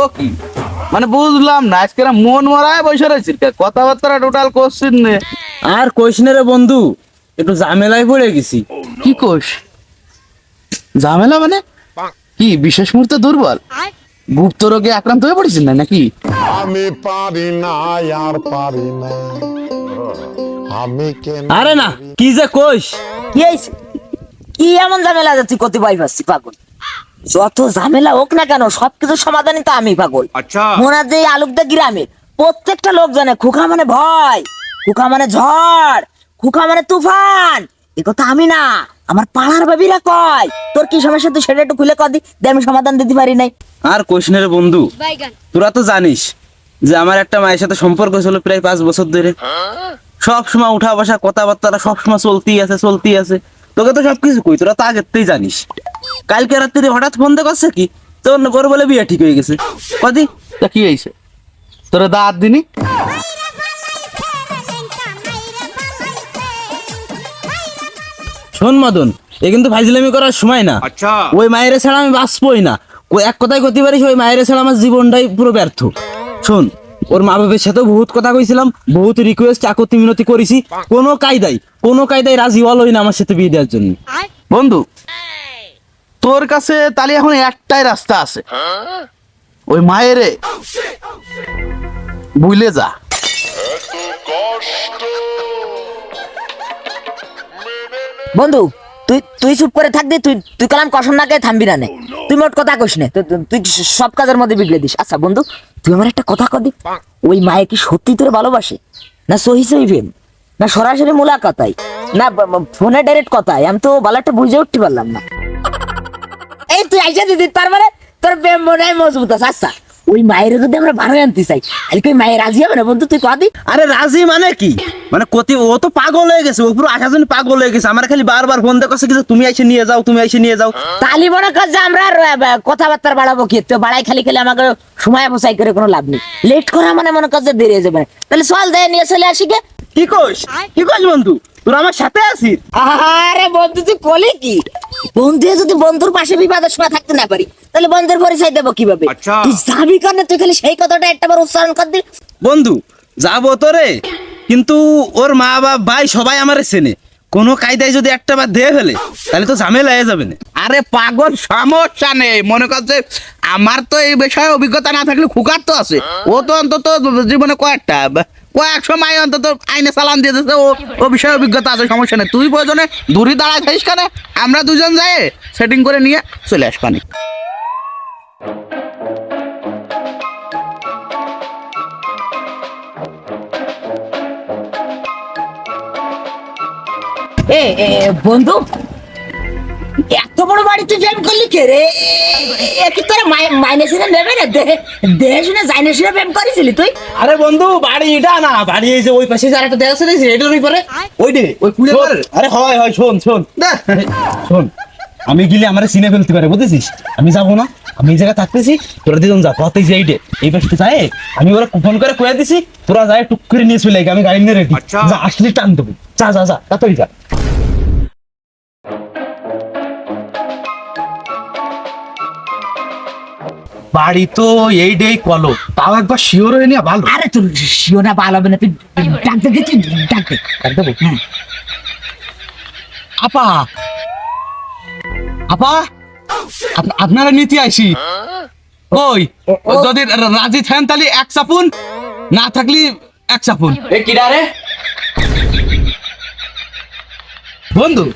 ও কি মানে বুঝলাম না, আজকে মন মরায় বসে রয়েছে, কথাবার্তা টোটাল কোশ্চিন নে। আর কইস না রে বন্ধু, একটু ঝামেলায় পড়ে গেছি। কি কোষ ঝামেলা মানে? কি বিশেষ মুহূর্তে দুর্বল গুপ্ত রোগে আক্রান্ত হয়ে পড়েছেন না নাকি? আমি পারি না আর পারি না, আমি কেন? আরে না, কি যে কইস। কি হয়েছে? কি এমন ঝামেলা যাচ্ছি কত পাই পাচ্ছি পাগল? যত ঝামেলা হোক না কেন সবকিছুর সমাধানই তো আমি পাগল। মনে হয় যে এই আলুকদা গ্রামের প্রত্যেকটা লোক জানে খোকা মানে ভয়, খোকা মানে ঝড়, খোকা মানে তুফান। এ কথা আমি না, আমার পাড়ার বাবিরা কয়। তোর কি সমস্যা তুই সেটা একটু খুলে কর দি, আমি সমাধান দিতে পারি নাই। আর কইস না রে বন্ধু, তোরা তো জানিস যে আমার একটা মায়ের সাথে সম্পর্ক ছিল প্রায় 5 বছর ধরে। সব সময় উঠা বসা কথাবার্তা সব সময় চলতেই আছে। তোকে তো সবকিছু কই, তোরা তো আগেতেই জানিস। কালকে রাত্রে হঠাৎ ফোন দিয়ে করছে কি তোর ওর বলে বিয়ে ঠিক হয়ে গেছে। কদি তা কি হয়েছে তোরা দাঁত দিনি? শোন মদন, এ কিন্তু ফাইজলামি করার সময় না। ওই মায়ের ছাড়া আমি বাঁচবই না। ওই এক কথায় করতে পারিস, ওই মায়ের ছাড়া আমার জীবনটাই পুরো ব্যর্থ। শোন, ওর মা বাবার সাথেও বহুত কথা কইছিলাম, বহুত রিকোয়েস্ট আকুতি মিনতি করেছি, কোনো কায়দায় রাজি হলোই না আমার সাথে বিয়ে দেওয়ার জন্য। বন্ধু তোর কাছে তাহলে এখন একটাই রাস্তা আছে, ওই মায়েরে ভুলে যা। বন্ধু তুই চুপ করে থাকবি, তুই কালাম কষণ না কে থামবি না নে। তুই মোট কথা কইস না, তুই সব কাজের মধ্যে বিগড়ে দিস। আচ্ছা বন্ধু, তুই আমার একটা কথা কদি, ওই মায়ে কি সত্যি তোরে ভালোবাসে, না সহি প্রেম, না সরাসরি মুলাকাতাই, না ফোনে ডাইরেক্ট কথাই? আমি তো ভালো একটা বুঝে উঠতে পারলাম না। এই তুই আইসা দিদি, তার মানে তোর প্রেম মনে হয় মজবুত আছে। আচ্ছা ওই মায়ের যদি আমরা ভালো আনতে চাই, তাহলে কি মায়ের রাজি হবে না বন্ধু? তুই কদি। আরে রাজি মানে কি, মানে ও তো পাগল হয়ে গেছে, ও পুরো আশাজনী পাগল হয়ে গেছে। আমার খালি বারবার ফোন দিয়ে কচ্ছে কি তুমি এসে নিয়ে যাও। তালি মনে কর যে আমরা কথাবার্তা বাড়াবো কি? তো বাড়াই খালি আমাকে সময় বসাই করে কোনো লাভ নেই। লেট করা মানে মনে কর যে দেরি হয়ে যাবে। তাহলে চল দেয় নিয়ে চলে আসি গে। কি কইস বন্ধু, তোর আমার সাথে আছিস? আরে বন্ধু তুই কলি কি? বন্ধু যদি বন্ধুর পাশে বিপদের সময় থাকতে না পারি, তাহলে বন্ধুর পরিচয় দেবো কিভাবে? তুই যাবি কারণে তুই খালি সেই কথাটা একটাবার উচ্চারণ কর দি। বন্ধু যাবো তো রে, কিন্তু ওর মা বাবা ভাই সবাই আমারে চেনে, কোনো কায়দায় যদি একটা বার দিয়ে ফেলে তাহলে তো ঝামেলা হয়ে যাবে না। আরে পাগল, সমস্যা নেই। মনে করছে আমার তো এই বিষয়ে অভিজ্ঞতা না থাকলে খুকার তো আছে, ও তো অন্তত জীবনে কয়েকশো মাই অন্তত আইনে চালান দিয়ে দিচ্ছে, ও বিষয়ে অভিজ্ঞতা আছে, সমস্যা নেই। তুই প্রয়োজনে দূরে দাঁড়ায় থাকিস কেন, আমরা দুজন যাই সেটিং করে নিয়ে চলে আসবানি। বন্ধু এত বড় বাড়ি তুই প্রেম করলি কে রে? কি তোর মাইনে শুনে নেবে না? দেহে শুনে যাইনে শুনে প্রেম করেছিলি তুই? আরে বন্ধু বাড়ি এটা না, বাড়ি এই যে ওই পাশে যার একটা দেখাচ্ছে এটার উপরে ওই কুড়ে। আরে হয় শোন আমি গেলে আমার চিনে ফেলতে পারে, বুঝেছিস? আমি যাবো না, আমি এই জায়গায় থাকতেছি, তোরা দুজন যা পথে যে এই পাশে যায়। আমি ওরা ফোন করে কয়ে দিছি, তোরা যায় টুক করে নিয়ে চলে আমি গাড়ি নিয়ে রেডি। যা আসলে টান দেবো, যা তাড়াতাড়ি যা। বাড়ি তো এই ডেই কলো, তাও একবার শিওর হয়ে নিয়ে ভালো। আরে তুই শিও না, ভালো হবে না, তুই ডাকতে দিচ্ছি, ডাকতে দেবো। আপা আপনারা নিতে আইসি। ওই যদি রাজি থাকেন তাহলে 1 চাপুন, না থাকলে 1 চাপুন। বন্ধু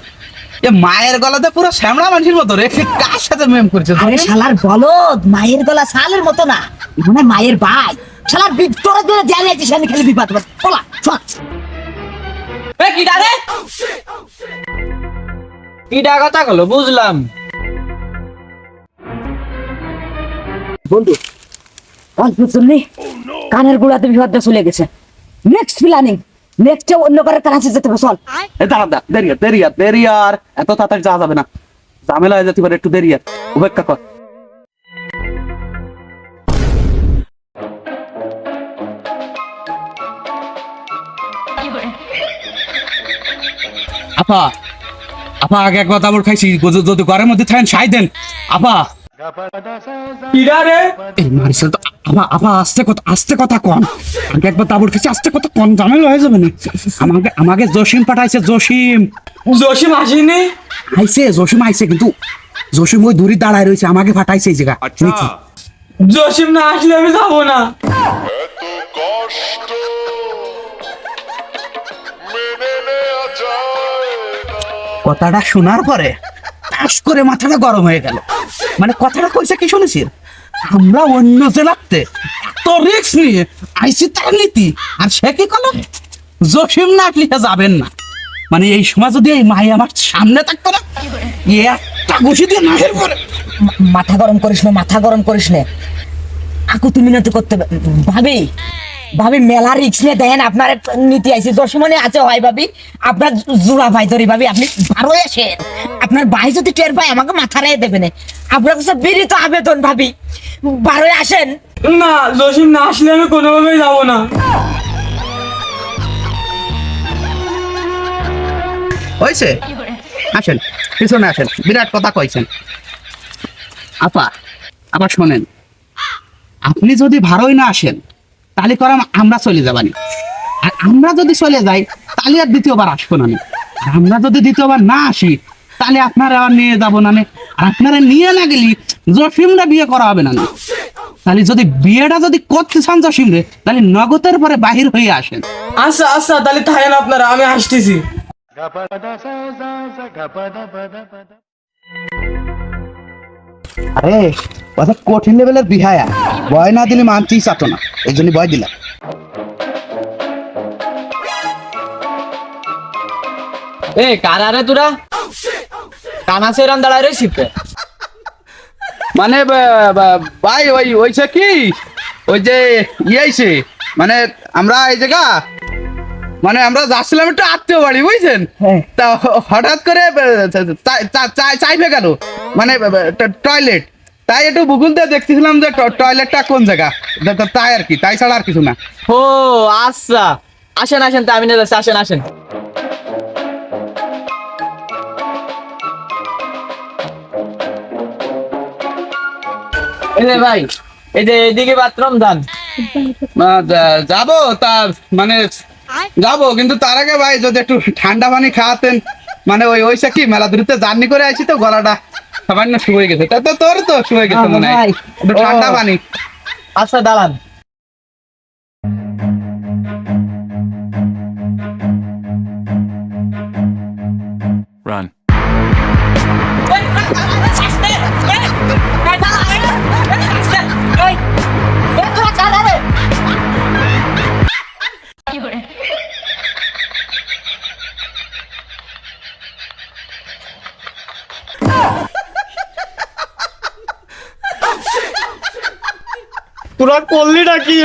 এ মায়ের গলাতে পুরো শ্যামড়া মানুষের মতো রে, কার সাথে মেম করছে? আরে শালার বলদ, মায়ের গলা শালের মতো না, মানে মায়ের ভাই। শালার ভিতরে ধরে জ্বালিয়েছিস, আমি খালি বিপদ বলা কিডা কথা হলো বুঝলাম। বন্ধু অল্প শুনলি কানের গুড়াতে বিপদটা চলে গেছে। নেক্সট প্ল্যানিং, নেক্সটে অন্য করে কাছে যেতে হবে। চল দাঁড়া, দেরি আর এত তাড়াতাড়ি যাওয়া যাবে না, ঝামেলা হয়ে যেতে পারে, একটু দেরি আর অপেক্ষা কর। আপা আগে একবার দাবর খাইছি, যদি ঘরের মধ্যে থাকেন সাই দেন। আপা কিরা রে? এই মারিসেল তো আস্তে কথা কন। আগে একবার তাবুর খেয়েছে, আস্তে কথা কন, ঝামেলা হয়ে যাবে না। আমাকে জসিম পাঠাইছে, জসিম জসিম আসেনি? জসিম আইছে, কিন্তু জসিম ওই দূরে দাঁড়ায় রয়েছে, আমাকে পাঠাইছে এই জায়গা। জসিম না আসলে আমি যাবো না। এত কষ্ট মেনে নেওয়া যায় না। কথাটা শোনার পরে টাস করে মাথাটা গরম হয়ে গেল। মানে কথাটা কইছে কি শুনেছিস, আমরা অন্য জেলাতে এত রিস্ক নিয়ে আইসি তার নীতি, আর সে কি করলো, জসিম না আসলে যাবেন না। মানে এই সময় যদি এই মাই আমার সামনে থাকতো না, একটা ঘুষি দিয়ে নাহের পরে। মাথা গরম করিস না আকু, তুমি না তো করতে ভাবি মেলা রিক্স নিয়ে দেন আপনার নীতি আইছে। জসিমনে আছে হয় ভাবি, আপনার জোড়া ভাই ধরি ভাবি, আপনি ভালো আসেন। আপনার ভাই যদি টের পায় আমাকে মাথা রেখে দেবে না। আপনার কাছে বিনীত আবেদন ভাবি, বারোয় আসেন। না, জসিম না আসলে আমি কোনোভাবেই যাবো না। হয়েছে, আসেন পিছনে আসেন, বিরাট কথা কইছেন। আপা আবার শোনেন, আপনি যদি ভালোই না আসেন তাহলে করাম আমরা চলে যাবানি, আর আমরা যদি চলে যাই তাহলে আর দ্বিতীয়বার আসবো না। আর আমরা যদি দ্বিতীয়বার না আসি তাহলে আপনারা আবার নিয়ে যাবো না, আর আপনারা নিয়ে না গেলি জসিমরা বিয়ে করা হবে না। তাহলে যদি বিয়েটা যদি করতে চান জসিমরে, তাহলে নগদের পরে বাহির হয়ে আসেন। আচ্ছা আচ্ছা, তাহলে থাকেন আপনারা, আমি আসতেছি। আরে কথা কঠিন লেভেলের বিহায়া, ভয় না দিলে মানতেই চাতো না, এই জন্য ভয় দিলাম। এ কারারে তোরা কানা সেরাম দাঁড়ায় রয়েছি। মানে ভাই ওইছে কি, ওই যে ইয়েছে, মানে আমরা এই জায়গা, মানে আমরা যাচ্ছিলাম একটু আত্মীয় বাড়ি, বুঝছেন? তা হঠাৎ করে চাইবে গেল, মানে টয়লেট, তাই একটু গুগল দিয়ে দেখতেছিলাম যে টয়লেটটা কোন জায়গা, তাই আর কি, তাই ছাড়া আর কিছু না। ও আচ্ছা, আসেন তা আমি নিয়ে যাচ্ছি, আসেন। এই যে ভাই, এই যে এদিকে বাথরুম দান। যাবো তা মানে যাবো, কিন্তু তার আগে ভাই যদি একটু ঠান্ডা পানি খাওয়াতেন। মানে ওইসা কি মেলা দূরতে জার্নি করে আইছি তো, গলাটা সামান্য শুয়ে গেছে। তা তো তোর তো শুয়ে গেছে মনে হয়, একটু ঠান্ডা পানি। আচ্ছা দাঁড়ান। Run. তোরা করলি নাকি?